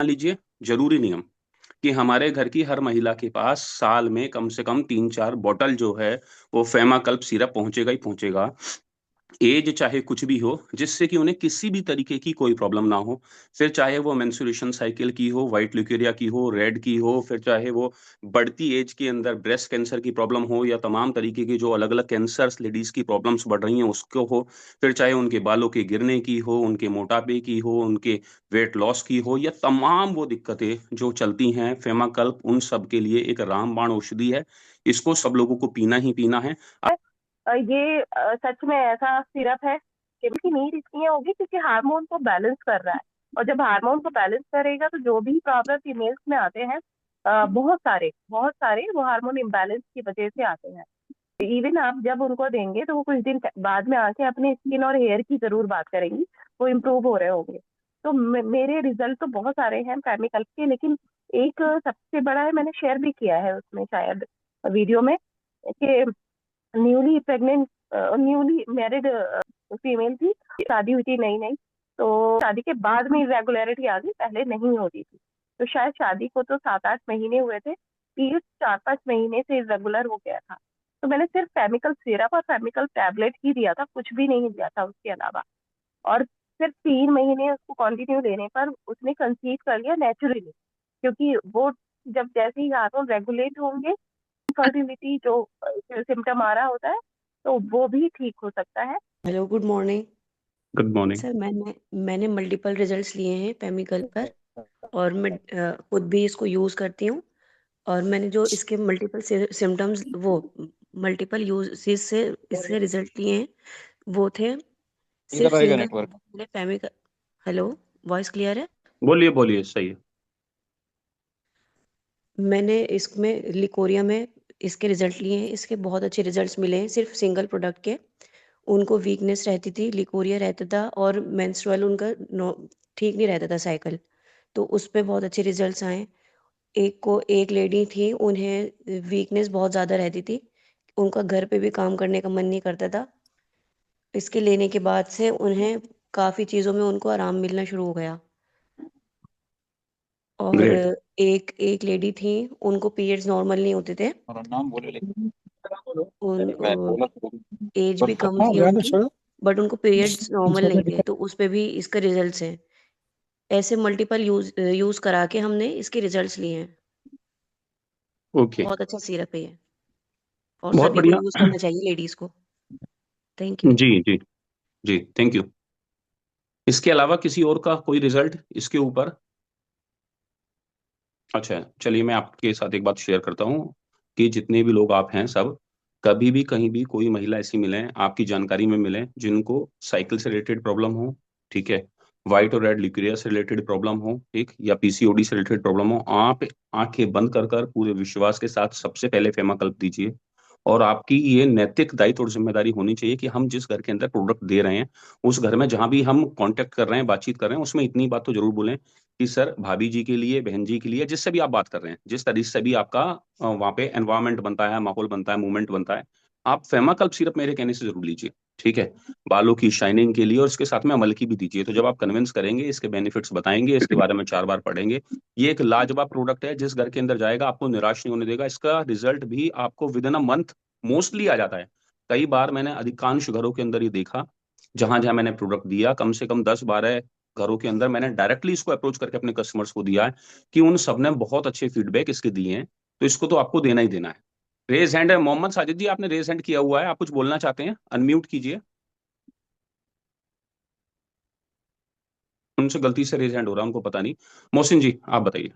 मान लीजिए, जरूरी नियम कि हमारे घर की हर महिला के पास साल में कम से कम 3-4 बॉटल जो है वो फेमाकल्प सिरप पहुंचेगा ही पहुंचेगा। एज चाहे कुछ भी हो, जिससे कि उन्हें किसी भी तरीके की कोई प्रॉब्लम ना हो। फिर चाहे वो मेंस्ट्रुएशन साइकिल की हो, व्हाइट ल्यूकेरिया की हो, रेड की हो, फिर चाहे वो बढ़ती एज के अंदर ब्रेस्ट कैंसर की प्रॉब्लम हो, या तमाम तरीके की जो अलग अलग कैंसर्स लेडीज की प्रॉब्लम्स बढ़ रही हैं उसको हो। फिर चाहे उनके बालों के गिरने की हो, उनके मोटापे की हो, उनके वेट लॉस की हो, या तमाम वो दिक्कतें जो चलती हैं, फेमाकल्प उन सब के लिए एक रामबाण औषधि है। इसको सब लोगों को पीना ही पीना है। ये सच में ऐसा सिरप है कि की नीड इसलिए होगी क्योंकि हार्मोन को बैलेंस कर रहा है। और जब हार्मोन को बैलेंस करेगा तो जो भी प्रॉब्लम फीमेल्स में आते हैं, बहुत सारे वो हार्मोन इम्बैलेंस की वजह से आते हैं। इवन आप जब उनको देंगे तो वो कुछ दिन बाद में आके अपने स्किन और हेयर की जरूर बात करेंगी, वो इम्प्रूव हो रहे होंगे। तो मेरे रिजल्ट तो बहुत सारे हैं केमिकल के, लेकिन एक सबसे बड़ा है, मैंने शेयर भी किया है उसमें शायद वीडियो में, कि newly pregnant, newly married female थी, शादी हुई थी नई नई। तो शादी के बाद में इरेगुलरिटी आ गई, पहले नहीं होती थी। तो शायद शादी को तो 7-8 महीने हुए थे, पीरियड 4-5 महीने से इरेगुलर हो गया था। तो मैंने सिर्फ केमिकल सिरप और केमिकल टैबलेट ही दिया था, कुछ भी नहीं दिया था उसके अलावा। और सिर्फ 3 महीने उसको कंटिन्यू देने पर उसने कंसीव कर लिया नेचुरली, क्योंकि वो जब जैसे ही हार्मोन रेगुलेट होंगे, फर्टिलिटी जो सिम्टम आ रहा होता है, तो वो भी ठीक हो सकता है। Hello, good morning good morning. Sir. मैंने मल्टीपल रिजल्ट्स लिए हैं पेमिकल पर, और मैं खुद भी इसको यूज़ करती हूँ। और मैंने जो इसके मल्टीपल सिम्टम्स, वो मल्टीपल यूजेस से इसके रिजल्ट लिए हैं, वो थे इधर सिर्फ रहेगा सिंगल नेटवर्क। पेमिकल। हेलो, वॉइस क्लियर है? बोलिए बोलिए, सही है। मैंने इसमें लिकोरिया में इसके रिजल्ट लिए हैं, इसके बहुत अच्छे रिजल्ट्स मिले हैं सिर्फ सिंगल प्रोडक्ट के। उनको वीकनेस रहती थी, लिकोरिया रहता था, और मेंस्ट्रुअल उनका ठीक नहीं रहता था साइकिल। तो उस पे बहुत अच्छे रिजल्ट्स आए। एक लेडी थी, उन्हें वीकनेस बहुत ज़्यादा रहती थी, उनका घर पे भी काम करने का मन नहीं करता था। इसके लेने के बाद से उन्हें काफ़ी चीज़ों में उनको आराम मिलना शुरू हो गया। और ग्रेट। एक एक लेडी थी, उनको पीरियड्स नॉर्मल नहीं होते थे। और नाम बोलो, लेकिन मैं उन बोला एज भी कम हाँ थी जाने उनकी, छोड़ो। बट उनको पीरियड्स नॉर्मल नहीं थे, तो उस पे भी इसका रिजल्ट्स हैं। ऐसे मल्टीपल यूज करा के हमने इसके रिजल्ट्स लिए हैं। ओके। बहुत अच्छा सिरप है ये, और बहुत सभी को बढ़िया। यूज करना चाहिए, लेडीज को। Thank you. जी जी। जी, थैंक यू। इसके अलावा किसी और का कोई रिजल्ट इसके ऊपर? अच्छा, चलिए मैं आपके साथ एक बात शेयर करता हूँ कि जितने भी लोग आप हैं सब, कभी भी कहीं भी कोई महिला ऐसी मिले, आपकी जानकारी में मिले, जिनको साइकिल से रिलेटेड प्रॉब्लम हो, ठीक है, व्हाइट और रेड ल्यूकेरिया से रिलेटेड प्रॉब्लम हो, ठीक, या पीसीओडी से रिलेटेड प्रॉब्लम हो, आप आंखें बंद कर कर पूरे विश्वास के साथ सबसे पहले फेमाकल्प दीजिए। और आपकी ये नैतिक दायित्व और जिम्मेदारी होनी चाहिए कि हम जिस घर के अंदर प्रोडक्ट दे रहे हैं, उस घर में जहां भी हम कांटेक्ट कर रहे हैं, बातचीत कर रहे हैं, उसमें इतनी बात तो जरूर बोलें कि सर, भाभी जी के लिए, बहन जी के लिए, जिससे भी आप बात कर रहे हैं, जिस तरीके से भी आपका वहां पे एनवायरमेंट बनता है, माहौल बनता है, मूवमेंट बनता है, आप फेमाकल्प सिरप मेरे कहने से जरूर लीजिए। ठीक है, बालों की शाइनिंग के लिए, और इसके साथ में अमल की भी दीजिए। तो जब आप कन्विंस करेंगे, इसके बेनिफिट्स बताएंगे, इसके बारे में 4 बार पढ़ेंगे, ये एक लाजवाब प्रोडक्ट है, जिस घर के अंदर जाएगा आपको निराश नहीं होने देगा। इसका रिजल्ट भी आपको within a month mostly आ जाता है। कई बार मैंने अधिकांश घरों के अंदर ये देखा, जहां जहां मैंने प्रोडक्ट दिया, कम से कम 10-12 घरों के अंदर मैंने डायरेक्टली इसको अप्रोच करके अपने कस्टमर्स को दिया है, कि उन सब ने बहुत अच्छे फीडबैक इसके दिए हैं। तो इसको तो आपको देना ही देना है। रेज हैंड है मोहम्मद साजिद जी, आपने रेज हैंड किया हुआ है, आप कुछ बोलना चाहते हैं? अनम्यूट कीजिए। उनसे गलती से रेज हैंड हो रहा है, उनको पता नहीं। मोहसिन जी, आप बताइए।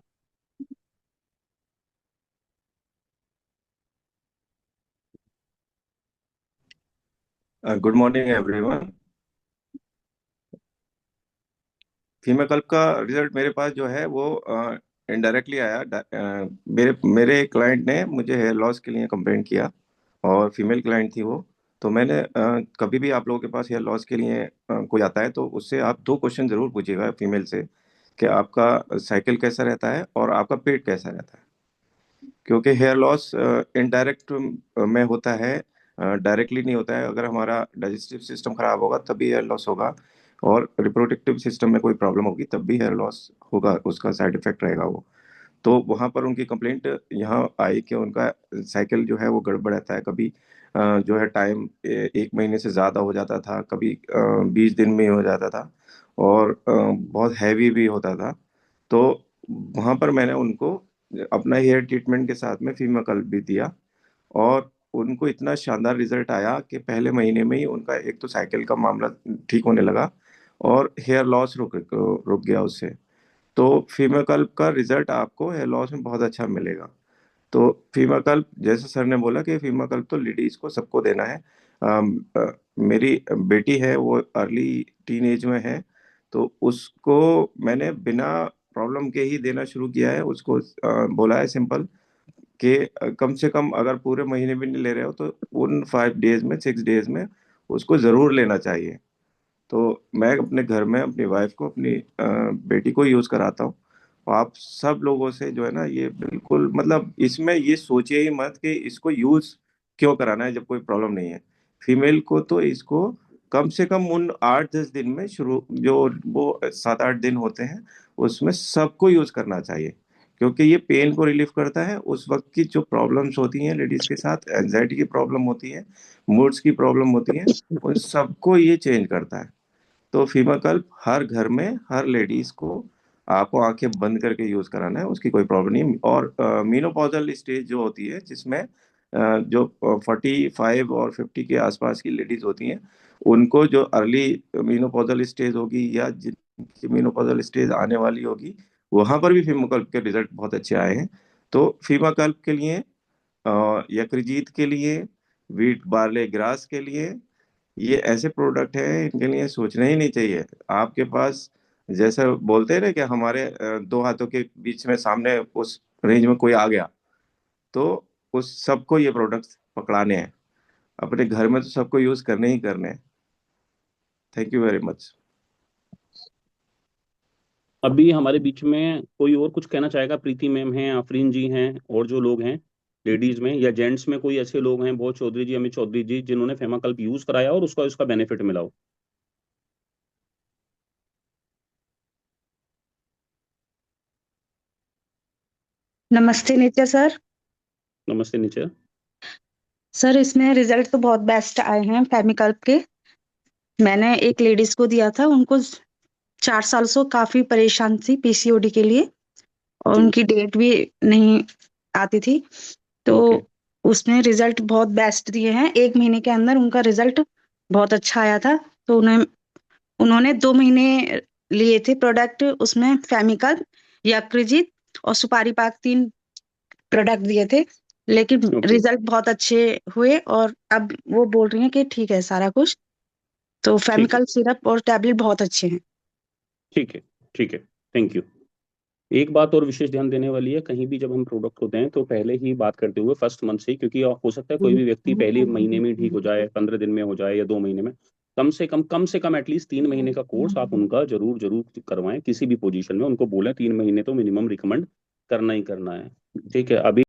Good morning everyone. फीमेल कल्प का रिजल्ट मेरे पास जो है वो इनडायरेक्टली आया। मेरे मेरे क्लाइंट ने मुझे हेयर लॉस के लिए कंप्लेंट किया, और फीमेल क्लाइंट थी वो। तो मैंने कभी भी आप लोगों के पास हेयर लॉस के लिए कोई आता है तो उससे आप 2 क्वेश्चन जरूर पूछिएगा फीमेल से, कि आपका साइकिल कैसा रहता है और आपका पेट कैसा रहता है। क्योंकि हेयर लॉस इनडायरेक्ट में होता है, डायरेक्टली नहीं होता है। अगर हमारा डाइजेस्टिव सिस्टम खराब होगा तभी हेयर लॉस होगा। और रिप्रोडक्टिव सिस्टम में कोई प्रॉब्लम होगी तब भी हेयर लॉस होगा, उसका साइड इफेक्ट रहेगा वो। तो वहां पर उनकी कंप्लेंट यहाँ आई कि उनका साइकिल जो है वो गड़बड़ रहता है, कभी जो है टाइम 1 महीने से ज़्यादा हो जाता था, कभी 20 दिन में हो जाता था, और बहुत हैवी भी होता था। तो वहां पर मैंने उनको अपना हेयर ट्रीटमेंट के साथ में फीमेकल्प भी दिया, और उनको इतना शानदार रिजल्ट आया कि पहले महीने में ही उनका एक तो साइकिल का मामला ठीक होने लगा, और हेयर लॉस रुक गया उससे। तो फीमेकल्प का रिजल्ट आपको हेयर लॉस में बहुत अच्छा मिलेगा। तो फीमेकल्प, जैसे सर ने बोला कि फीमेकल्प तो लेडीज को सबको देना है। मेरी बेटी है, वो अर्ली टीन एज में है, तो उसको मैंने बिना प्रॉब्लम के ही देना शुरू किया है। उसको बोला है सिंपल कि कम से कम अगर पूरे महीने भी नहीं ले रहे हो तो उन 5 डेज में, 6 डेज में उसको जरूर लेना चाहिए। तो मैं अपने घर में अपनी वाइफ को, अपनी बेटी को यूज कराता हूँ। और आप सब लोगों से जो है ना, ये बिल्कुल मतलब इसमें ये सोचिए ही मत कि इसको यूज क्यों कराना है जब कोई प्रॉब्लम नहीं है। फीमेल को तो इसको कम से कम उन 8-10 दिन में, शुरू जो वो 7-8 दिन होते हैं, उसमें सबको यूज करना चाहिए, क्योंकि ये पेन को रिलीफ करता है। उस वक्त की जो प्रॉब्लम्स होती हैं लेडीज के साथ, एंजाइटी की प्रॉब्लम होती है, मूड्स की प्रॉब्लम होती है, उन सबको ये चेंज करता है। तो फीमाकल्प हर घर में, हर लेडीज को आपको आंखें बंद करके यूज कराना है, उसकी कोई प्रॉब्लम नहीं। और मीनोपॉजल स्टेज जो होती है, जिसमें जो 45 और 50 के आसपास की लेडीज होती हैं, उनको जो अर्ली मीनोपॉजल स्टेज होगी या जिनकी मीनोपॉजल स्टेज आने वाली होगी, वहां पर भी फीमाकल्प के रिजल्ट बहुत अच्छे आए हैं। तो फीमाकल्प के लिए, यकृजीत के लिए, वीट बार्ले ग्रास के लिए, ये ऐसे प्रोडक्ट है, इनके लिए सोचना ही नहीं चाहिए। आपके पास जैसा बोलते हैं ना कि हमारे 2 हाथों के बीच में सामने उस रेंज में कोई आ गया, तो उस सबको ये प्रोडक्ट्स पकड़ाने हैं। अपने घर में तो सबको यूज करने ही करने हैं। Thank you very much. अभी हमारे बीच में कोई और कुछ कहना चाहेगा? प्रीति मैम हैं, आफरीन जी हैं, और जो लोग हैं लेडीज में या जेंट्स में, कोई ऐसे लोग हैं, बहुत चौधरी जी, अमित चौधरी जी, जिन्होंने फेमाकल्प यूज कराया और उसका उसका बेनिफिट मिला हो? नमस्ते नित्या सर। नमस्ते नीचे। सर इसमें रिजल्ट तो बहुत बेस्ट आए हैं फेमिकल्प के। मैंने एक लेडीज को दिया था, उनको 4 साल से काफी परेशान थी पीसीओडी के लिए, और जी। उनकी डेट भी नहीं आती थी। तो ओके। उसमें रिजल्ट बहुत बेस्ट दिए हैं। 1 महीने के अंदर उनका रिजल्ट बहुत अच्छा आया था। तो उन्होंने 2 महीने लिए थे प्रोडक्ट, उसमें फेमिकल्प, यकृजीत और सुपारी पाक 3 प्रोडक्ट दिए थे, लेकिन ओके। रिजल्ट बहुत अच्छे हुए। और अब वो बोल रही हैं कि ठीक है सारा कुछ। तो ठीक है। फेमिकल सिरप और टैबलेट बहुत अच्छे हैं। ठीक है। ठीक है। Thank you. एक बात और विशेष ध्यान देने वाली है, कहीं भी जब हम प्रोडक्ट होते हैं तो पहले ही बात करते हुए फर्स्ट मंथ से ही, क्योंकि हो सकता है कोई भी व्यक्ति पहले महीने में ठीक हो जाए, 15 दिन में हो जाए, या 2 महीने में। कम से कम एटलीस्ट 3 महीने का कोर्स आप उनका जरूर जरूर करवाएं। किसी भी पोजीशन में उनको बोलें 3 महीने तो मिनिमम रिकमेंड करना ही करना है। ठीक है। अभी